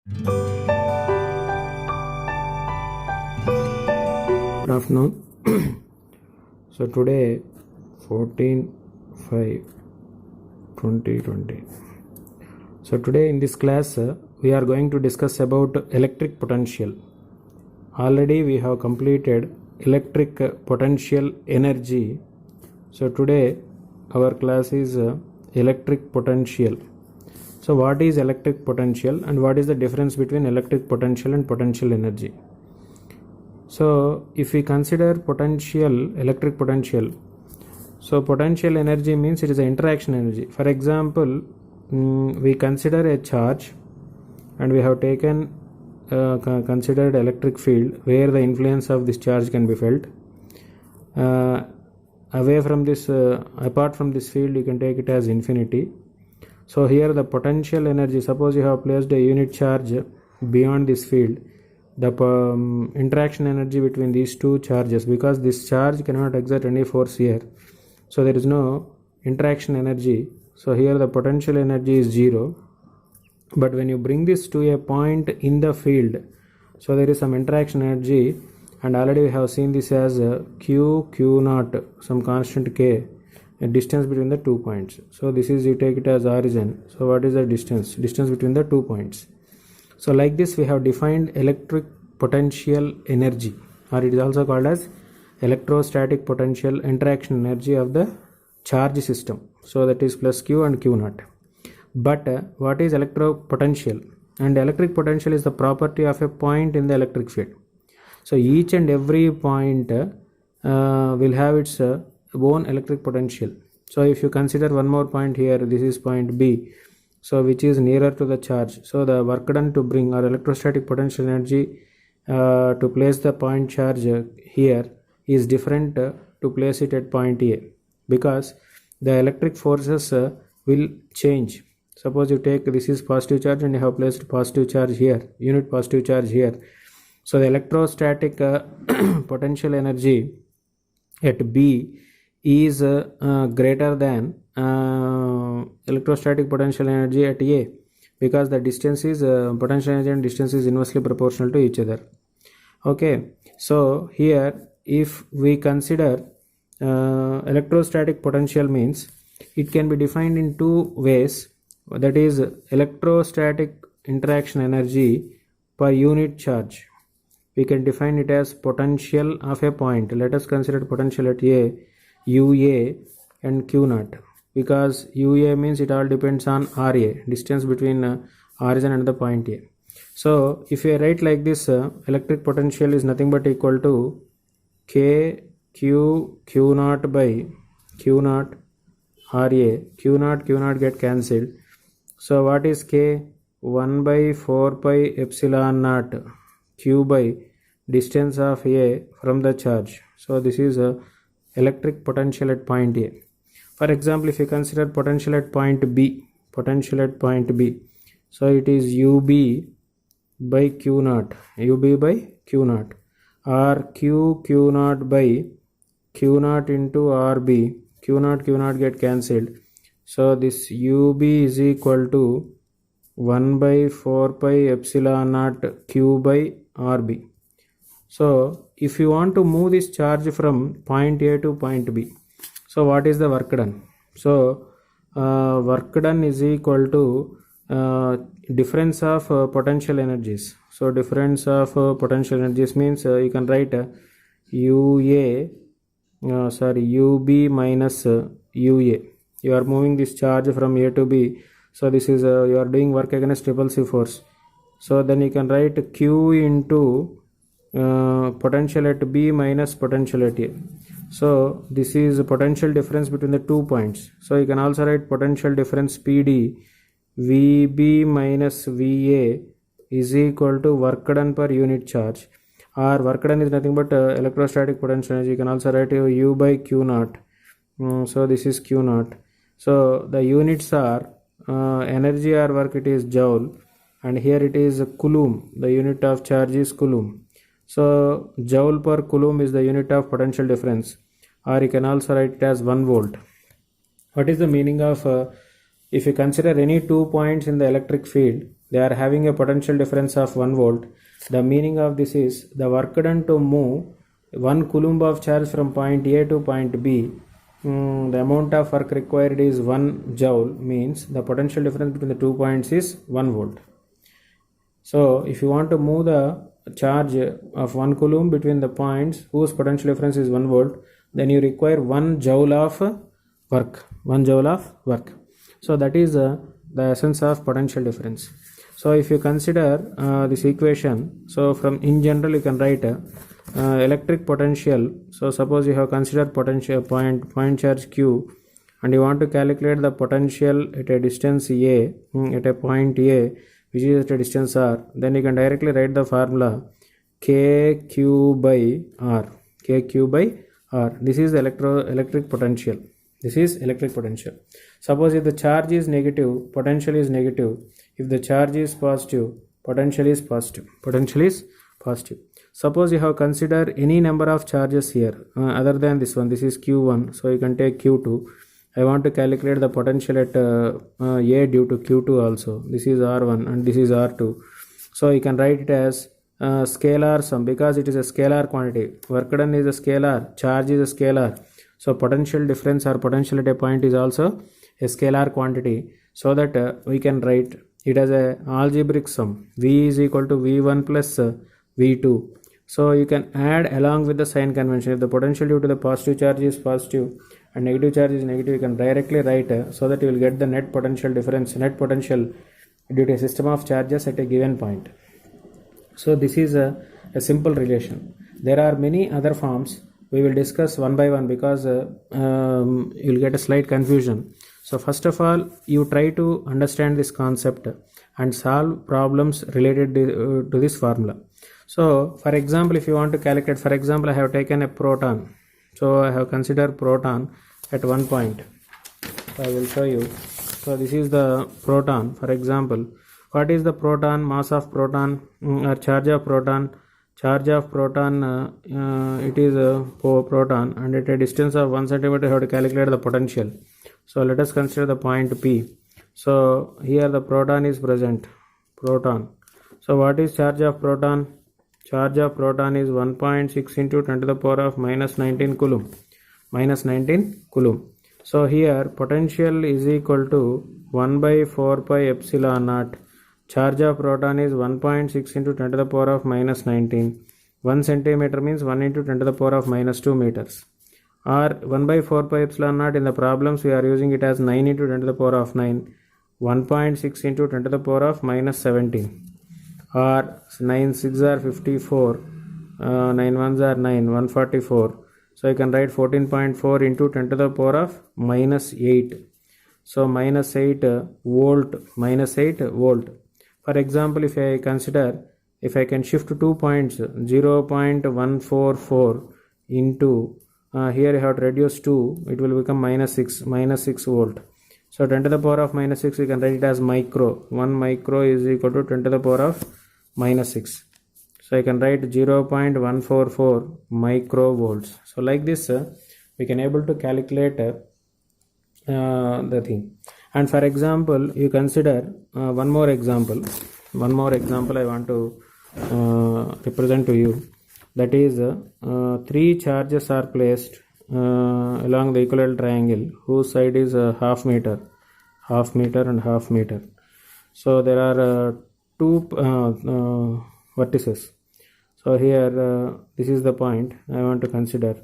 Good afternoon. So today 14/5/2020. So today in this class we are going to discuss about electric potential. Already we have completed electric potential energy. So today our class is electric potential. So what is electric potential and what is the difference between electric potential and potential energy? So if we consider electric potential, so potential energy means it is an interaction energy. For example, we consider a charge and we have taken considered electric field where the influence of this charge can be felt. Away from this, apart from this field, you can take it as infinity. So here the potential energy, suppose you have placed a unit charge beyond this field, the interaction energy between these two charges, because this charge cannot exert any force here, so there is no interaction energy. So here the potential energy is 0, but when you bring this to a point in the field, so there is some interaction energy, and already we have seen this as q naught, some constant k, a distance between the 2 points. So this is, you take it as origin. So what is the distance between the 2 points? So like this we have defined electric potential energy, or it is also called as electrostatic potential interaction energy of the charge system. So that is plus q and q naught. But what is electropotential? And electric potential is the property of a point in the electric field. So each and every point will have its own electric potential. So if you consider one more point here, this is point B, so which is nearer to the charge. So the work done to bring our electrostatic potential energy to place the point charge here is different to place it at point A, because the electric forces will change. Suppose you take, this is positive charge and you have placed positive charge here, unit positive charge here. So the electrostatic potential energy at B is greater than electrostatic potential energy at A, because the distance is potential energy and distance is inversely proportional to each other. Okay, so here if we consider electrostatic potential, means it can be defined in two ways, that is electrostatic interaction energy per unit charge. We can define it as potential of a point. Let us consider potential at A, UA and Q naught, because UA means it all depends on RA, distance between origin and the point A. So if you write like this, electric potential is nothing but equal to K Q naught by Q naught RA. Q naught get cancelled. So what is K? 1 by 4 pi epsilon naught Q by distance of A from the charge. So this is electric potential at point A. For example, if you consider potential at point B, so it is UB by Q naught, or Q naught by Q naught into RB. Q naught get cancelled. So this UB is equal to 1 by 4 pi epsilon naught Q by RB. So if you want to move this charge from point A to point B, so what is the work done? So work done is equal to difference of potential energies. So difference of potential energies means you can write UB minus UA. You are moving this charge from A to B. So this is you are doing work against repulsive force. So then you can write Q into potential at B minus potential at A. So this is a potential difference between the 2 points. So you can also write potential difference PD, VB minus VA is equal to work done per unit charge, or work done is nothing but electrostatic potential energy. You can also write U by Q naught. So this is Q naught. So the units are energy or work, it is joule, and here it is coulomb. The unit of charge is coulomb. So joule per coulomb is the unit of potential difference, or you can also write it as 1 volt. What is the meaning of if you consider any 2 points in the electric field, they are having a potential difference of 1 volt. The meaning of this is the work done to move 1 coulomb of charge from point A to point B. The amount of work required is 1 joule, means the potential difference between the 2 points is 1 volt. So if you want to move the charge of 1 coulomb between the points whose potential difference is 1 volt, then you require 1 joule of work. 1 joule of work. So that is the essence of potential difference. So if you consider this equation, so from in general you can write electric potential. So suppose you have considered potential point charge Q, and you want to calculate the potential at a distance A, at a point A, which is at a distance R, then you can directly write the formula KQ by R. KQ by R. This is the electric potential. This is electric potential. Suppose if the charge is negative, potential is negative. If the charge is positive, potential is positive. Potential is positive. Suppose you have considered any number of charges here other than this one. This is Q1. So you can take Q2. I want to calculate the potential at A due to Q2 also. This is R1 and this is R2. So you can write it as scalar sum, because it is a scalar quantity. Work done is a scalar. Charge is a scalar. So potential difference or potential at a point is also a scalar quantity. So that we can write it as a algebraic sum. V is equal to V1 plus V2. So you can add along with the sign convention. If the potential due to the positive charge is positive and negative charge is negative, you can directly write so that you will get the net potential difference, net potential due to a system of charges at a given point. So this is a simple relation. There are many other forms. We will discuss one by one, because you will get a slight confusion. So first of all, you try to understand this concept and solve problems related to this formula. So for example, if you want to calculate, for example, I have taken a proton. So I have considered proton at one point. So I will show you. So this is the proton. For example, what is the proton, mass of proton, or charge of proton? Charge of proton, it is a proton, and at a distance of 1 centimeter you have to calculate the potential. So let us consider the point P. So here the proton is present. Proton. So what is charge of proton? Charge of proton is 1.6 into 10 to the power of minus 19 coulomb. Minus 19 coulomb. So here potential is equal to 1 by 4 pi epsilon naught. Charge of proton is 1.6 into 10 to the power of minus 19. 1 centimeter means 1 into 10 to the power of minus 2 meters. Or 1 by 4 pi epsilon naught, in the problems we are using it as 9 into 10 to the power of 9. 1.6 into 10 to the power of minus 17. Or 9 6 are 54. 9 1s are 9. 144. So you can write 14.4 into 10 to the power of minus 8. So minus 8 volt. Minus 8 volt. For example, if I consider, if I can shift 2 points, 0.144 into, here I have to reduce 2, it will become minus 6 volt. So 10 to the power of minus 6, you can write it as micro. 1 micro is equal to 10 to the power of minus 6. So I can write 0.144 microvolts. So like this, we can able to calculate the thing. And for example, you consider one more example I want to represent to you. That is 3 charges are placed along the equilateral triangle whose side is half meter and half meter. So there are 2 vertices. So here this is the point I want to consider.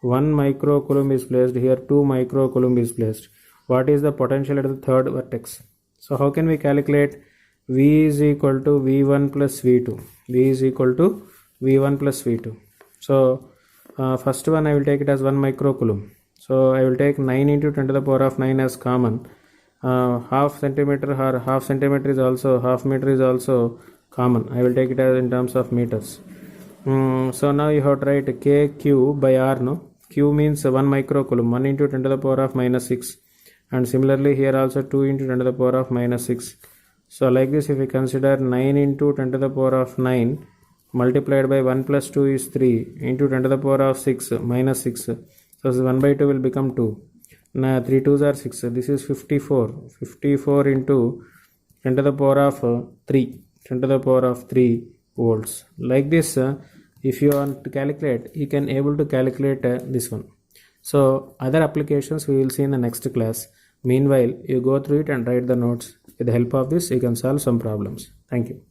1 microcoulomb is placed here, 2 microcoulomb is placed. What is the potential at the third vertex? So how can we calculate? V is equal to V1 plus V2. V is equal to V1 plus V2. So first one I will take it as 1 microcoulomb. So I will take 9 into 10 to the power of 9 as common. Half centimeter or half centimeter is also, half meter is also common. I will take it as in terms of meters. So now you have to write KQ by R, no? Q means 1 microcoulomb, 1 into 10 to the power of minus 6. And similarly here also 2 into 10 to the power of minus 6. So like this, if we consider 9 into 10 to the power of 9 multiplied by 1 plus 2 is 3 into 10 to the power of 6 minus 6. So 1 by 2 will become 2. Now 3 2s are 6. This is 54. 54 into 10 to the power of 3, 10 to the power of 3 volts. Like this, if you want to calculate, you can able to calculate this one. So other applications we will see in the next class. Meanwhile, you go through it and write the notes. With the help of this, you can solve some problems. Thank you.